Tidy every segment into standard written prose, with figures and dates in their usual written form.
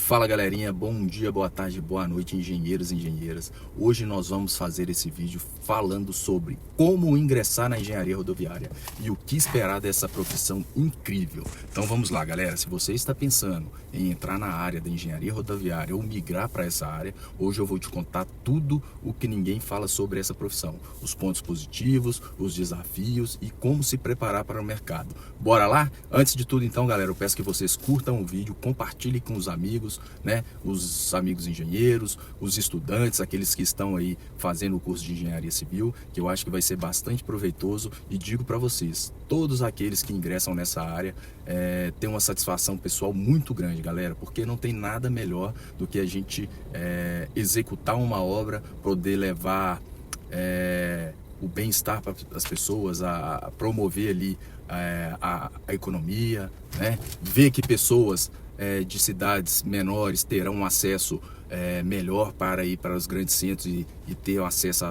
Fala galerinha, bom dia, boa tarde, boa noite, engenheiros e engenheiras. Hoje nós vamos fazer esse vídeo falando sobre como ingressar na engenharia rodoviária e o que esperar dessa profissão incrível. Então vamos lá galera, se você está pensando em entrar na área da engenharia rodoviária ou migrar para essa área, hoje eu vou te contar tudo o que ninguém fala sobre essa profissão, os pontos positivos, os desafios e como se preparar para o mercado. Bora lá? Antes de tudo então galera, eu peço que vocês curtam o vídeo, compartilhem com os amigos, né? Os amigos engenheiros, os estudantes, aqueles que estão aí fazendo o curso de engenharia civil, que eu acho que vai ser bastante proveitoso. E digo para vocês, todos aqueles que ingressam nessa área têm uma satisfação pessoal muito grande, galera, porque não tem nada melhor do que a gente executar uma obra, poder levar o bem-estar para as pessoas, a promover ali a economia, né? Ver que pessoas de cidades menores terão um acesso melhor para ir para os grandes centros e ter acesso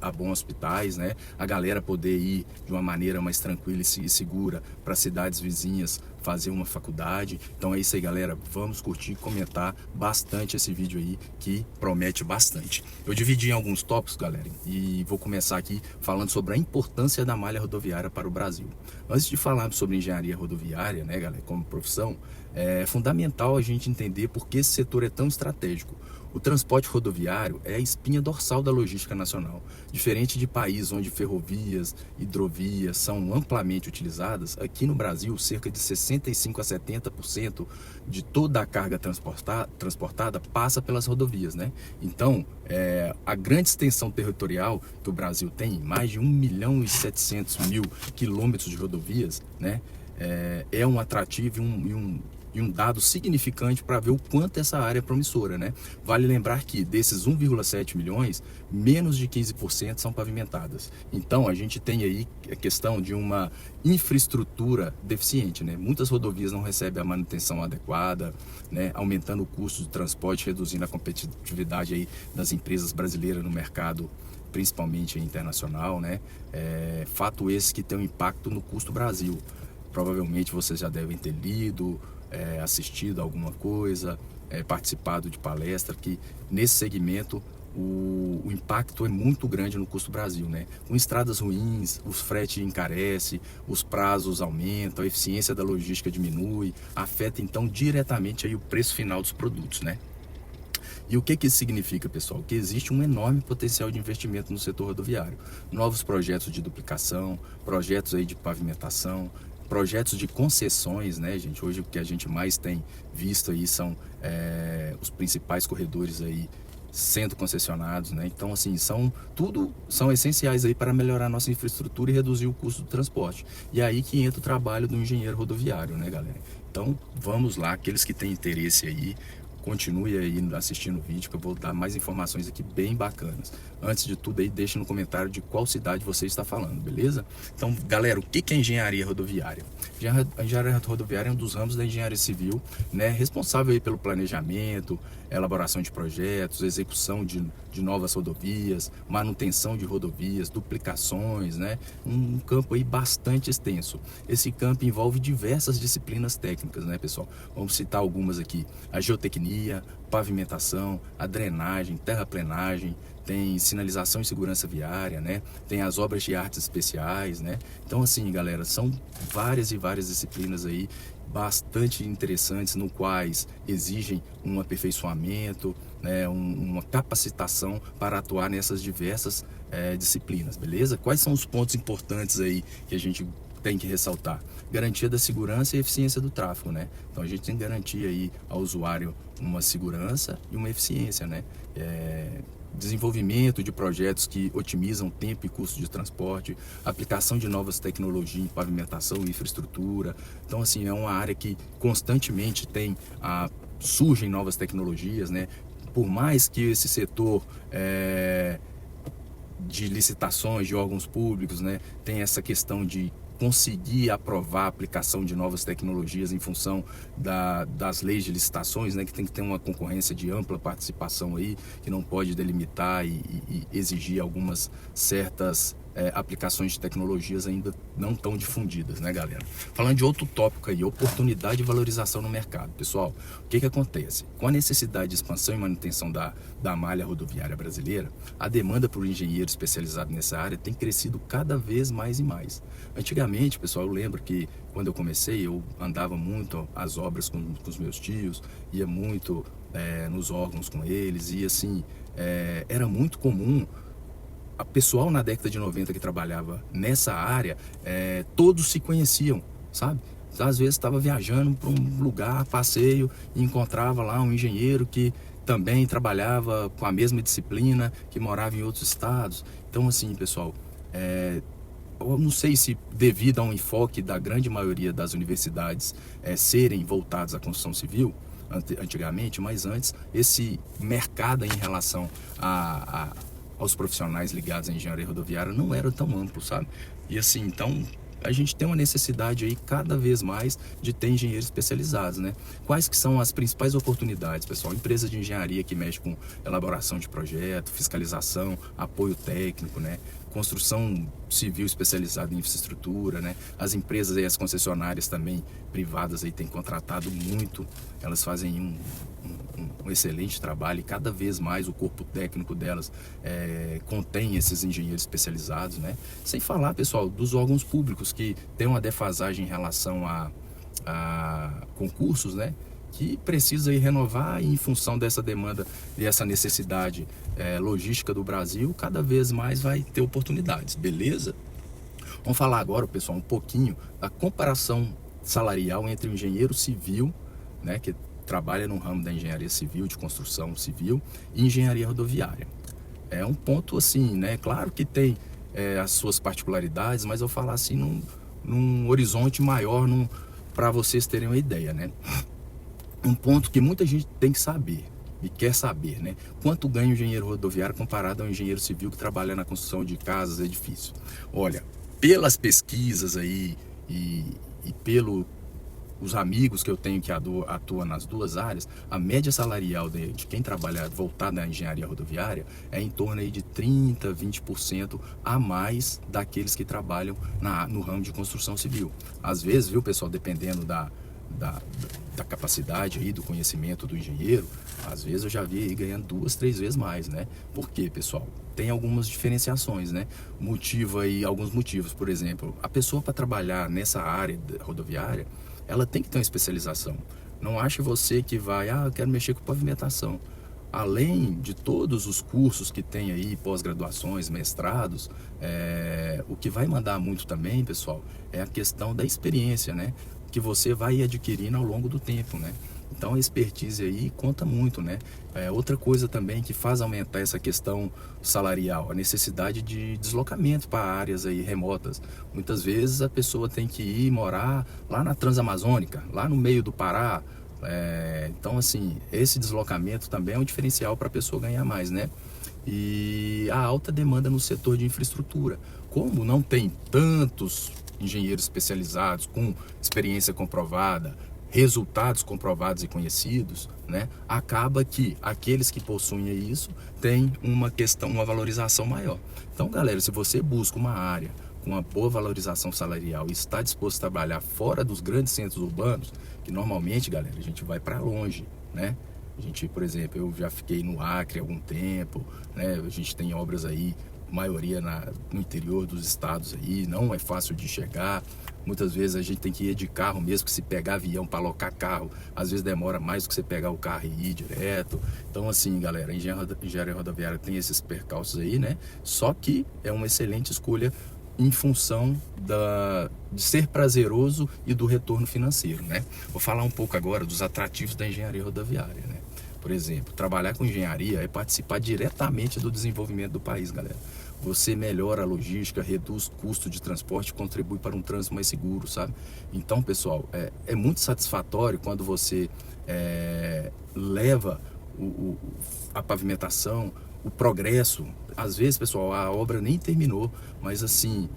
a bons hospitais, né? A galera poder ir de uma maneira mais tranquila e segura para cidades vizinhas fazer uma faculdade. Então é isso aí galera, vamos curtir e comentar bastante esse vídeo aí que promete bastante. Eu dividi em alguns tópicos galera e vou começar aqui falando sobre a importância da malha rodoviária para o Brasil. Antes de falarmos sobre engenharia rodoviária, né galera, como profissão, é fundamental a gente entender por que esse setor é tão estratégico. O transporte rodoviário é a espinha dorsal da logística nacional. Diferente de países onde ferrovias, hidrovias são amplamente utilizadas, aqui no Brasil cerca de 65 a 70% de toda a carga transportada passa pelas rodovias, né? Então, a grande extensão territorial que o Brasil tem, mais de 1.700.000 quilômetros de rodovias, né? É um atrativo e um dado significante para ver o quanto essa área é promissora, né? Vale lembrar que desses 1,7 milhões, menos de 15% são pavimentadas. Então a gente tem aí a questão de uma infraestrutura deficiente, né? Muitas rodovias não recebem a manutenção adequada, né? Aumentando o custo de transporte, reduzindo a competitividade aí das empresas brasileiras no mercado, principalmente internacional, né? Fato esse que tem um impacto no custo Brasil. Provavelmente vocês já devem ter lido, assistido alguma coisa, participado de palestra, que nesse segmento o impacto é muito grande no custo Brasil, né? Com estradas ruins, os fretes encarecem, os prazos aumentam, a eficiência da logística diminui, afeta então diretamente aí o preço final dos produtos, né? E o que isso significa, pessoal? Que existe um enorme potencial de investimento no setor rodoviário. Novos projetos de duplicação, projetos aí de pavimentação, projetos de concessões, né, gente? Hoje o que a gente mais tem visto aí são os principais corredores aí sendo concessionados, né? Então, assim, são essenciais aí para melhorar a nossa infraestrutura e reduzir o custo do transporte. E é aí que entra o trabalho do engenheiro rodoviário, né, galera? Então, vamos lá, aqueles que têm interesse aí, continue aí assistindo o vídeo que eu vou dar mais informações aqui bem bacanas. Antes de tudo aí, deixe no comentário de qual cidade você está falando, beleza? Então, galera, o que é engenharia rodoviária? A engenharia rodoviária é um dos ramos da engenharia civil, né? Responsável aí pelo planejamento, elaboração de projetos, execução de novas rodovias, manutenção de rodovias, duplicações, né? Um campo aí bastante extenso. Esse campo envolve diversas disciplinas técnicas, né, pessoal? Vamos citar algumas aqui: a geotecnia, pavimentação, a drenagem, terraplenagem, tem sinalização e segurança viária, né? Tem as obras de artes especiais, né? Então, assim, galera, são várias e várias disciplinas aí bastante interessantes, no quais exigem um aperfeiçoamento, né? Uma capacitação para atuar nessas diversas disciplinas, beleza? Quais são os pontos importantes aí que a gente tem que ressaltar? Garantia da segurança e eficiência do tráfego, né? Então a gente tem que garantir aí ao usuário uma segurança e uma eficiência, né? Desenvolvimento de projetos que otimizam tempo e custo de transporte, aplicação de novas tecnologias em pavimentação e infraestrutura. Então, assim, é uma área que constantemente surgem novas tecnologias, né? Por mais que esse setor de licitações de órgãos públicos, né, tem essa questão de conseguir aprovar a aplicação de novas tecnologias em função das leis de licitações, né, que tem que ter uma concorrência de ampla participação aí, que não pode delimitar e exigir algumas certas aplicações de tecnologias ainda não tão difundidas, né, galera? Falando de outro tópico aí, oportunidade e valorização no mercado. Pessoal, o que acontece? Com a necessidade de expansão e manutenção da malha rodoviária brasileira, a demanda por engenheiro especializado nessa área tem crescido cada vez mais e mais. Antigamente, pessoal, eu lembro que quando eu comecei, eu andava muito às obras com os meus tios, ia muito nos órgãos com eles, e assim, era muito comum a pessoal na década de 90 que trabalhava nessa área, todos se conheciam, sabe? Às vezes estava viajando para um lugar, passeio, e encontrava lá um engenheiro que também trabalhava com a mesma disciplina, que morava em outros estados. Então, assim, pessoal, eu não sei se devido a um enfoque da grande maioria das universidades serem voltadas à construção civil, antigamente, mas antes, esse mercado em relação aos profissionais ligados à engenharia rodoviária não era tão amplo, sabe? E assim, então, a gente tem uma necessidade aí cada vez mais de ter engenheiros especializados, né? Quais que são as principais oportunidades, pessoal? Empresa de engenharia que mexe com elaboração de projeto, fiscalização, apoio técnico, né? Construção civil especializada em infraestrutura, né? As empresas e as concessionárias também privadas aí têm contratado muito, elas fazem um excelente trabalho, e cada vez mais o corpo técnico delas contém esses engenheiros especializados, né? Sem falar, pessoal, dos órgãos públicos que tem uma defasagem em relação a concursos, né? Que precisa ir renovar, e em função dessa demanda e essa necessidade logística do Brasil, cada vez mais vai ter oportunidades, beleza? Vamos falar agora, pessoal, um pouquinho da comparação salarial entre o engenheiro civil, né, que trabalha no ramo da engenharia civil, de construção civil, e engenharia rodoviária. É um ponto assim, né? Claro que tem as suas particularidades, mas eu vou falar assim num horizonte maior, para vocês terem uma ideia, né? Um ponto que muita gente tem que saber e quer saber, né? Quanto ganha o engenheiro rodoviário comparado ao engenheiro civil que trabalha na construção de casas, edifícios? Olha, pelas pesquisas aí e os amigos que eu tenho que atuam nas duas áreas, a média salarial de quem trabalha voltada na engenharia rodoviária é em torno aí de 30%, 20% a mais daqueles que trabalham no ramo de construção civil. Às vezes, viu, pessoal, dependendo da capacidade aí, do conhecimento do engenheiro, às vezes eu já vi aí ganhando 2, 3 vezes mais, né? Por quê, pessoal? Tem algumas diferenciações, né? Alguns motivos, por exemplo, a pessoa para trabalhar nessa área rodoviária, ela tem que ter uma especialização. Não ache você que vai, eu quero mexer com pavimentação. Além de todos os cursos que tem aí, pós-graduações, mestrados, o que vai mandar muito também, pessoal, é a questão da experiência, né? Que você vai adquirindo ao longo do tempo, né? Então a expertise aí conta muito, né? Outra coisa também que faz aumentar essa questão salarial, a necessidade de deslocamento para áreas aí remotas. Muitas vezes a pessoa tem que ir morar lá na Transamazônica, lá no meio do Pará. Então assim, esse deslocamento também é um diferencial para a pessoa ganhar mais, né? E a alta demanda no setor de infraestrutura. Como não tem tantos engenheiros especializados com experiência comprovada, resultados comprovados e conhecidos, né? Acaba que aqueles que possuem isso têm uma valorização maior. Então, galera, se você busca uma área com uma boa valorização salarial e está disposto a trabalhar fora dos grandes centros urbanos, que normalmente, galera, a gente vai para longe, né? A gente, por exemplo, eu já fiquei no Acre há algum tempo, né? A gente tem obras aí, maioria no interior dos estados aí, não é fácil de chegar. Muitas vezes a gente tem que ir de carro mesmo, que se pegar avião para alocar carro, às vezes demora mais do que você pegar o carro e ir direto. Então assim, galera, a engenharia rodoviária tem esses percalços aí, né? Só que é uma excelente escolha em função de ser prazeroso e do retorno financeiro, né? Vou falar um pouco agora dos atrativos da engenharia rodoviária, né? Por exemplo, trabalhar com engenharia é participar diretamente do desenvolvimento do país, galera. Você melhora a logística, reduz o custo de transporte, contribui para um trânsito mais seguro, sabe? Então, pessoal, é muito satisfatório quando você leva a pavimentação, o progresso. Às vezes, pessoal, a obra nem terminou, mas assim,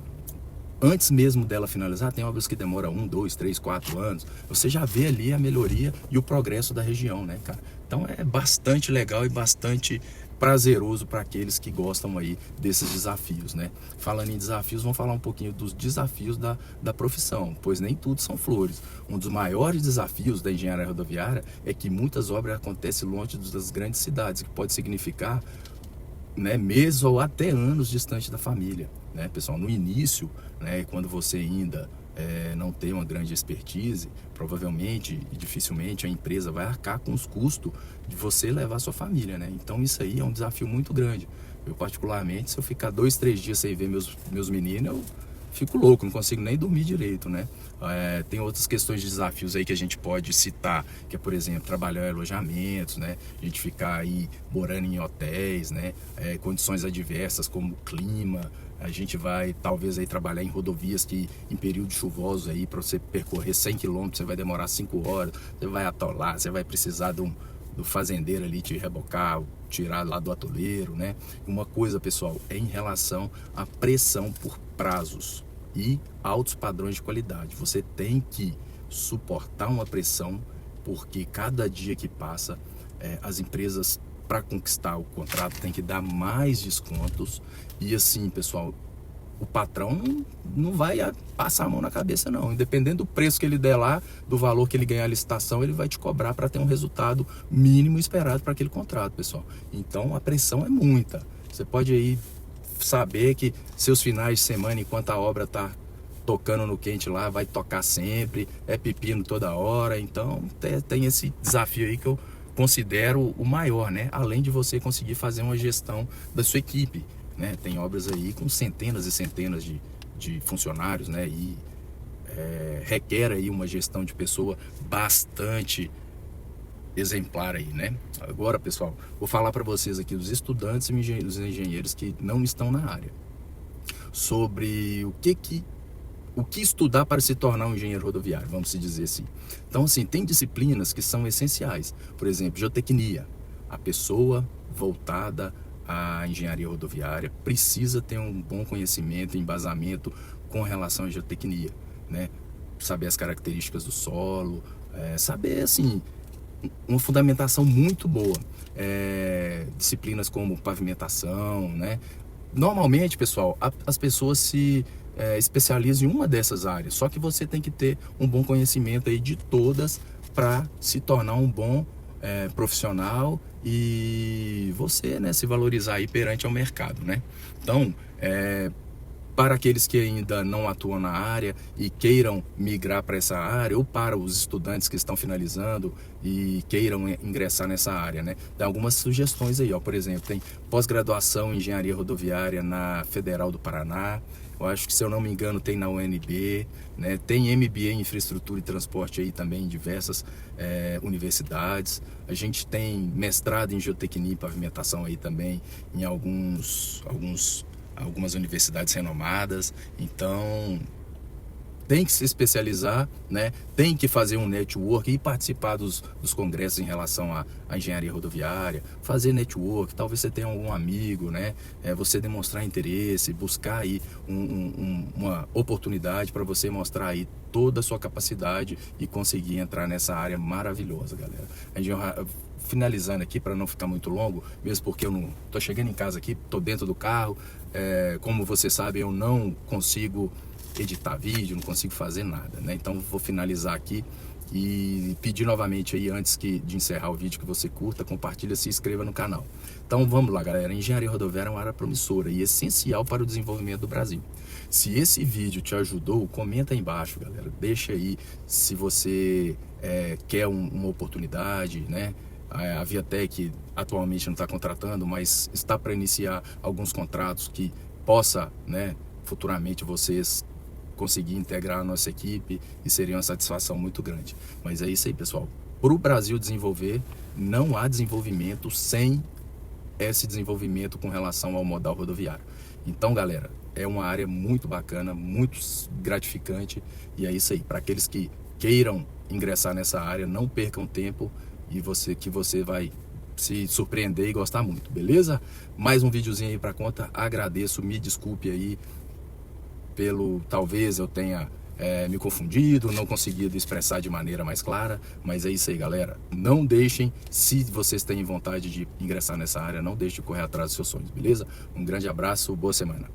antes mesmo dela finalizar, tem obras que demoram 1, 2, 3, 4 anos. Você já vê ali a melhoria e o progresso da região, né, cara? Então é bastante legal e bastante prazeroso para aqueles que gostam aí desses desafios, né? Falando em desafios, vamos falar um pouquinho dos desafios da profissão, pois nem tudo são flores. Um dos maiores desafios da engenharia rodoviária é que muitas obras acontecem longe das grandes cidades, que pode significar, né, meses ou até anos distante da família, né, pessoal? No início, né, quando você ainda não tem uma grande expertise, provavelmente e dificilmente a empresa vai arcar com os custos de você levar a sua família, né? Então isso aí é um desafio muito grande. Eu particularmente, se eu ficar 2, 3 dias sem ver meus meninos, eu fico louco, não consigo nem dormir direito, né? Tem outras questões de desafios aí que a gente pode citar, que é, por exemplo, trabalhar em alojamentos, né? A gente ficar aí morando em hotéis, né? Condições adversas como clima. A gente vai talvez aí trabalhar em rodovias que em período chuvoso aí, para você percorrer 100 km, você vai demorar 5 horas, você vai atolar, você vai precisar do fazendeiro ali te rebocar, tirar lá do atoleiro, né? Uma coisa, pessoal, é em relação à pressão por prazos e altos padrões de qualidade. Você tem que suportar uma pressão, porque cada dia que passa, as empresas, para conquistar o contrato, tem que dar mais descontos. E assim, pessoal, o patrão não vai passar a mão na cabeça, não. Independente do preço que ele der lá, do valor que ele ganhar a licitação, ele vai te cobrar para ter um resultado mínimo esperado para aquele contrato, pessoal. Então a pressão é muita. Você pode aí saber que seus finais de semana, enquanto a obra está tocando no quente lá, vai tocar sempre, é pepino toda hora. Então tem esse desafio aí que eu considero o maior, né? Além de você conseguir fazer uma gestão da sua equipe, né? Tem obras aí com centenas e centenas de funcionários, né? E requer aí uma gestão de pessoa bastante exemplar aí, né? Agora, pessoal, vou falar para vocês aqui dos estudantes e dos engenheiros que não estão na área, sobre o que estudar para se tornar um engenheiro rodoviário, vamos dizer assim. Então, assim, tem disciplinas que são essenciais. Por exemplo, geotecnia. A pessoa voltada à engenharia rodoviária precisa ter um bom conhecimento, embasamento com relação à geotecnia, né? Saber as características do solo, saber, assim, uma fundamentação muito boa. Disciplinas como pavimentação, né? Normalmente, pessoal, as pessoas se especializam em uma dessas áreas, só que você tem que ter um bom conhecimento aí de todas para se tornar um bom profissional e você, né, se valorizar aí perante ao mercado, né? Então, para aqueles que ainda não atuam na área e queiram migrar para essa área, ou para os estudantes que estão finalizando e queiram ingressar nessa área, né? Tem algumas sugestões aí, ó. Por exemplo, tem pós-graduação em engenharia rodoviária na Federal do Paraná. Eu acho que, se eu não me engano, tem na UNB, né? Tem MBA em infraestrutura e transporte aí também em diversas universidades. A gente tem mestrado em geotecnia e pavimentação aí também em algumas universidades renomadas. Então tem que se especializar, né? Tem que fazer um network e participar dos congressos em relação à engenharia rodoviária, fazer network. Talvez você tenha algum amigo, né? Você demonstrar interesse, buscar aí uma oportunidade para você mostrar aí toda a sua capacidade e conseguir entrar nessa área maravilhosa, galera. Finalizando aqui, para não ficar muito longo, mesmo porque eu não tô chegando em casa aqui, tô dentro do carro, como vocês sabem, eu não consigo editar vídeo, não consigo fazer nada, né? Então vou finalizar aqui e pedir novamente aí, antes de encerrar o vídeo, que você curta, compartilha, se inscreva no canal. Então vamos lá, galera. A engenharia rodoviária é uma área promissora e essencial para o desenvolvimento do Brasil. Se esse vídeo te ajudou, comenta aí embaixo, galera. Deixa aí se você quer uma oportunidade, né? A Viatec atualmente não está contratando, mas está para iniciar alguns contratos que possa, né, futuramente vocês conseguir integrar a nossa equipe, e seria uma satisfação muito grande. Mas é isso aí, pessoal. Para o Brasil desenvolver, não há desenvolvimento sem esse desenvolvimento com relação ao modal rodoviário. Então, galera, é uma área muito bacana, muito gratificante, e é isso aí. Para aqueles que queiram ingressar nessa área, não percam tempo, e você vai se surpreender e gostar muito, beleza? Mais um videozinho aí para conta. Agradeço, me desculpe aí talvez eu tenha me confundido, não conseguido expressar de maneira mais clara, mas é isso aí, galera. Não deixem, se vocês têm vontade de ingressar nessa área, não deixem de correr atrás dos seus sonhos, beleza? Um grande abraço, boa semana.